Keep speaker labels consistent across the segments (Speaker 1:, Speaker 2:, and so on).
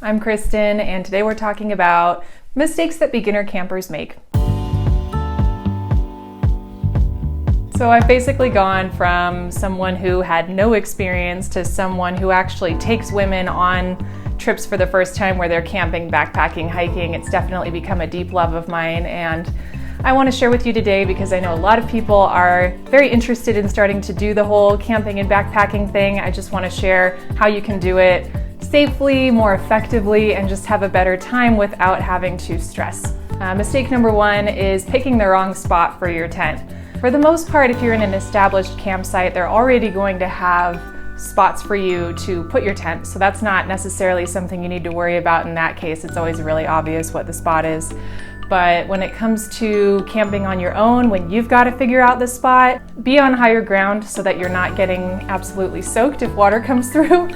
Speaker 1: I'm Kristen, and today we're talking about mistakes that beginner campers make. So I've basically gone from someone who had no experience to someone who actually takes women on trips for the first time where they're camping, backpacking, hiking. It's definitely become a deep love of mine, and I want to share with you today because I know a lot of people are very interested in starting to do the whole camping and backpacking thing. I just want to share how you can do it safely, more effectively, and just have a better time without having to stress. Mistake number one is picking the wrong spot for your tent. For the most part, if you're in an established campsite, they're already going to have spots for you to put your tent, so that's not necessarily something you need to worry about in that case. It's always really obvious what the spot is. But when it comes to camping on your own, when you've got to figure out the spot, be on higher ground so that you're not getting absolutely soaked if water comes through.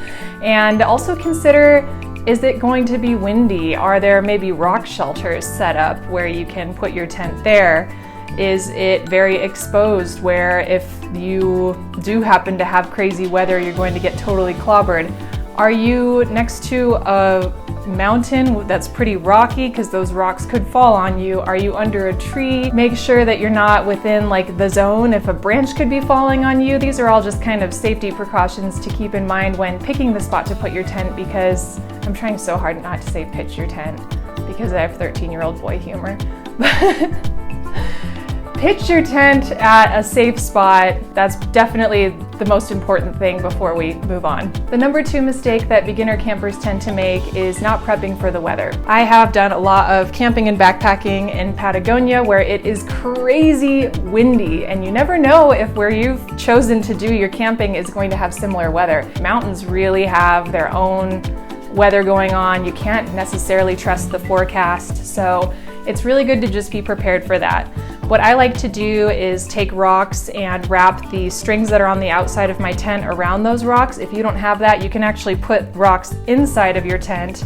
Speaker 1: And also consider, is it going to be windy? Are there maybe rock shelters set up where you can put your tent there? Is it very exposed where if you do happen to have crazy weather, you're going to get totally clobbered? Are you next to a mountain that's pretty rocky because those rocks could fall on you? Are you under a tree? Make sure that you're not within like the zone if a branch could be falling on you. These are all just kind of safety precautions to keep in mind when picking the spot to put your tent, because I'm trying so hard not to say pitch your tent because I have 13-year-old boy humor. Pitch your tent at a safe spot. That's definitely the most important thing before we move on. The number two mistake that beginner campers tend to make is not prepping for the weather. I have done a lot of camping and backpacking in Patagonia where it is crazy windy, and you never know if where you've chosen to do your camping is going to have similar weather. Mountains really have their own weather going on. You can't necessarily trust the forecast, so it's really good to just be prepared for that. What I like to do is take rocks and wrap the strings that are on the outside of my tent around those rocks. If you don't have that, you can actually put rocks inside of your tent.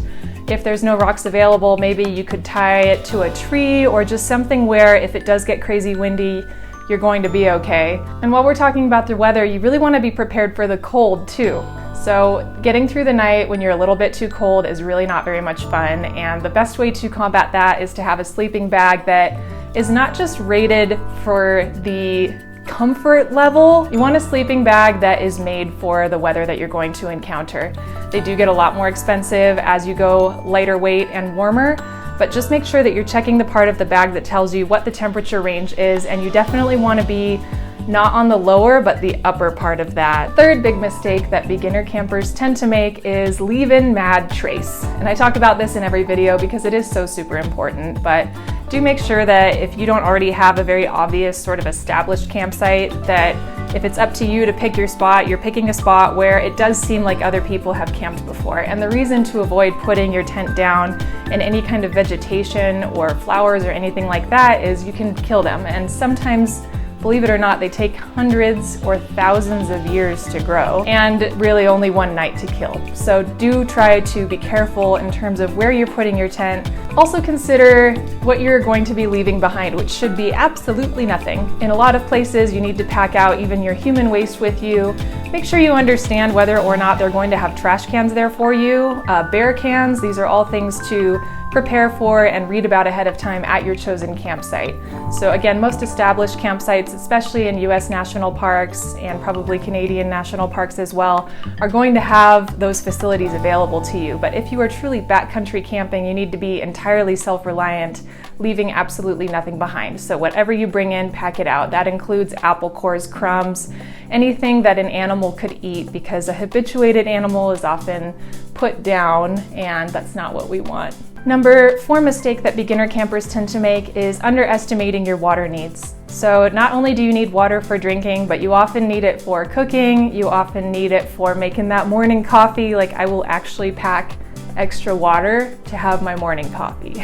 Speaker 1: If there's no rocks available, maybe you could tie it to a tree or just something where if it does get crazy windy, you're going to be okay. And while we're talking about the weather, you really want to be prepared for the cold too. So getting through the night when you're a little bit too cold is really not very much fun, and the best way to combat that is to have a sleeping bag that is not just rated for the comfort level. You want a sleeping bag that is made for the weather that you're going to encounter. They do get a lot more expensive as you go lighter weight and warmer, but just make sure that you're checking the part of the bag that tells you what the temperature range is, and you definitely want to be not on the lower, but the upper part of that. Third big mistake that beginner campers tend to make is leave in mad trace. And I talk about this in every video because it is so super important, but do make sure that if you don't already have a very obvious sort of established campsite, that if it's up to you to pick your spot, you're picking a spot where it does seem like other people have camped before. And the reason to avoid putting your tent down in any kind of vegetation or flowers or anything like that is you can kill them. And sometimes, believe it or not, they take hundreds or thousands of years to grow and really only one night to kill. So do try to be careful in terms of where you're putting your tent. Also consider what you're going to be leaving behind, which should be absolutely nothing. In a lot of places, you need to pack out even your human waste with you. Make sure you understand whether or not they're going to have trash cans there for you, bear cans. These are all things to prepare for and read about ahead of time at your chosen campsite. So again, most established campsites, especially in US national parks and probably Canadian national parks as well, are going to have those facilities available to you. But if you are truly backcountry camping, you need to be entirely self-reliant, leaving absolutely nothing behind. So whatever you bring in, pack it out. That includes apple cores, crumbs, anything that an animal could eat, because a habituated animal is often put down, and that's not what we want. Number four mistake that beginner campers tend to make is underestimating your water needs. So not only do you need water for drinking, but you often need it for cooking, you often need it for making that morning coffee. Like, I will actually pack extra water to have my morning coffee.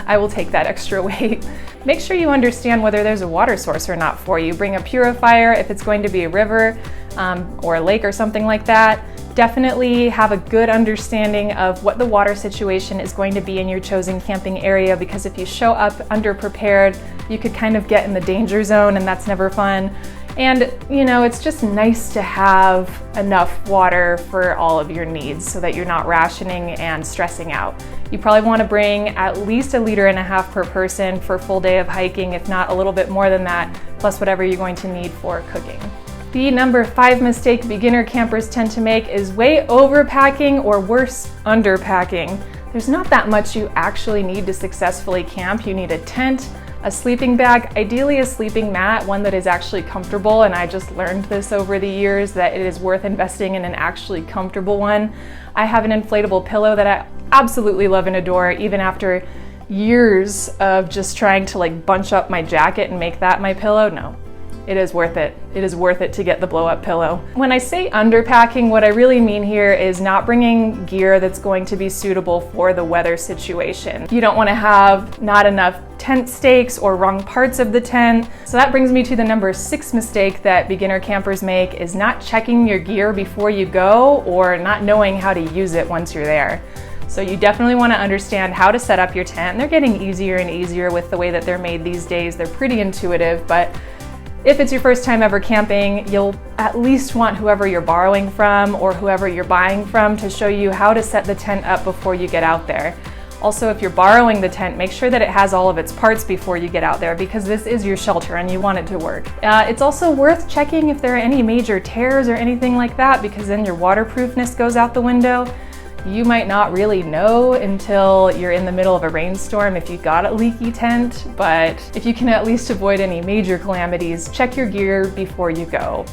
Speaker 1: I will take that extra weight. Make sure you understand whether there's a water source or not for you. Bring a purifier if it's going to be a river or a lake or something like that. Definitely have a good understanding of what the water situation is going to be in your chosen camping area, because if you show up underprepared, you could kind of get in the danger zone, and that's never fun. And you know, it's just nice to have enough water for all of your needs so that you're not rationing and stressing out. You probably want to bring at least 1.5 liters per person for a full day of hiking, if not a little bit more than that, plus whatever you're going to need for cooking. The number 5 mistake beginner campers tend to make is way overpacking, or worse, underpacking. There's not that much you actually need to successfully camp. You need a tent, a sleeping bag, ideally a sleeping mat, one that is actually comfortable, and I just learned this over the years that it is worth investing in an actually comfortable one. I have an inflatable pillow that I absolutely love and adore, even after years of just trying to like bunch up my jacket and make that my pillow. No, it is worth it. It is worth it to get the blow-up pillow. When I say underpacking, what I really mean here is not bringing gear that's going to be suitable for the weather situation. You don't want to have not enough tent stakes or wrong parts of the tent. So that brings me to the number 6 mistake that beginner campers make, is not checking your gear before you go, or not knowing how to use it once you're there. So you definitely want to understand how to set up your tent. And they're getting easier and easier with the way that they're made these days. They're pretty intuitive, but if it's your first time ever camping, you'll at least want whoever you're borrowing from or whoever you're buying from to show you how to set the tent up before you get out there. Also, if you're borrowing the tent, make sure that it has all of its parts before you get out there, because this is your shelter and you want it to work. It's also worth checking if there are any major tears or anything like that, because then your waterproofness goes out the window. You might not really know until you're in the middle of a rainstorm if you've got a leaky tent, but if you can at least avoid any major calamities, check your gear before you go.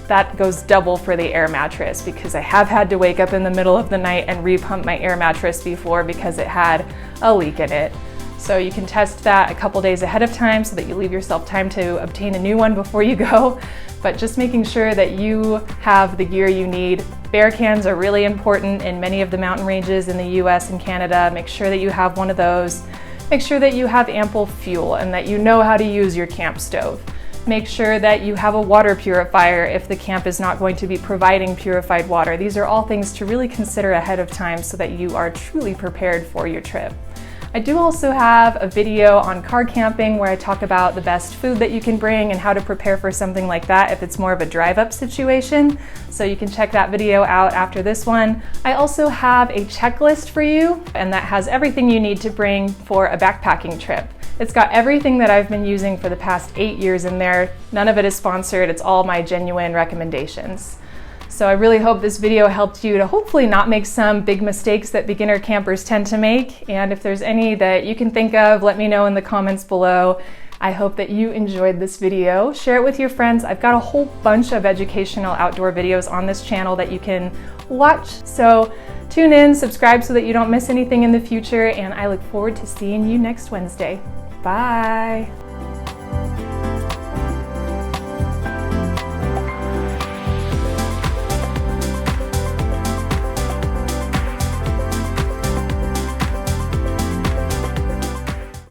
Speaker 1: That goes double for the air mattress, because I have had to wake up in the middle of the night and repump my air mattress before because it had a leak in it. So you can test that a couple days ahead of time so that you leave yourself time to obtain a new one before you go. But just making sure that you have the gear you need. Bear cans are really important in many of the mountain ranges in the US and Canada. Make sure that you have one of those. Make sure that you have ample fuel and that you know how to use your camp stove. Make sure that you have a water purifier if the camp is not going to be providing purified water. These are all things to really consider ahead of time so that you are truly prepared for your trip. I do also have a video on car camping where I talk about the best food that you can bring and how to prepare for something like that if it's more of a drive-up situation. So you can check that video out after this one. I also have a checklist for you, and that has everything you need to bring for a backpacking trip. It's got everything that I've been using for the past 8 years in there. None of it is sponsored. It's all my genuine recommendations. So I really hope this video helped you to hopefully not make some big mistakes that beginner campers tend to make. And if there's any that you can think of, let me know in the comments below. I hope that you enjoyed this video. Share it with your friends. I've got a whole bunch of educational outdoor videos on this channel that you can watch. So tune in, subscribe so that you don't miss anything in the future, and I look forward to seeing you next Wednesday. Bye.